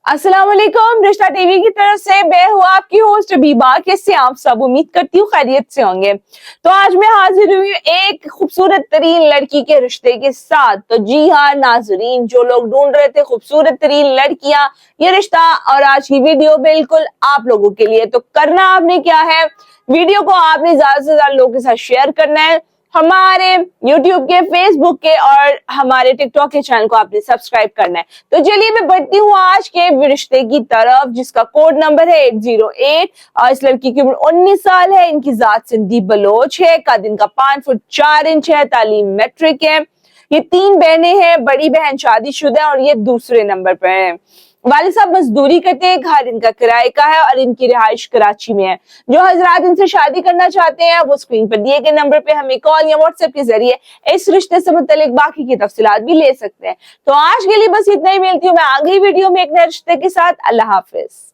अस्सलाम वालेकुम। रिश्ता टीवी की तरफ से मैं हूँ आपकी होस्ट अबीबा। कैसे आप सब? उम्मीद करती हूँ खैरियत से होंगे। तो आज मैं हाजिर हुई हूँ एक खूबसूरत तरीन लड़की के रिश्ते के साथ। तो जी हाँ नाजरीन, जो लोग ढूंढ रहे थे खूबसूरत तरीन लड़कियां, ये रिश्ता और आज की वीडियो बिल्कुल आप लोगों के लिए। तो करना आपने क्या है, वीडियो को आपने ज्यादा से ज्यादा लोगों के साथ शेयर करना है। हमारे YouTube के, Facebook के और हमारे TikTok के चैनल को आपने सब्सक्राइब करना है। तो चलिए मैं बढ़ती हूँ आज के रिश्ते की तरफ, जिसका कोड नंबर है 808। और इस लड़की की उम्र 19 साल है। इनकी जात सिंधी बलोच है। कद इनका 5 फुट 4 इंच है। तालीम मैट्रिक है। ये 3 बहनें हैं। बड़ी बहन शादीशुदा है और ये दूसरे नंबर पर है। वालिद साहब मजदूरी करते हैं। घर इनका किराए का है और इनकी रिहाइश कराची में है। जो हजरात इनसे शादी करना चाहते हैं वो स्क्रीन पर दिए गए नंबर पे हमें कॉल या व्हाट्सएप के जरिए इस रिश्ते से मुतालिक बाकी की तफसीलात भी ले सकते हैं। तो आज के लिए बस इतना ही। मिलती हूँ मैं आगे वीडियो में एक नए रिश्ते के साथ। अल्लाह हाफिज।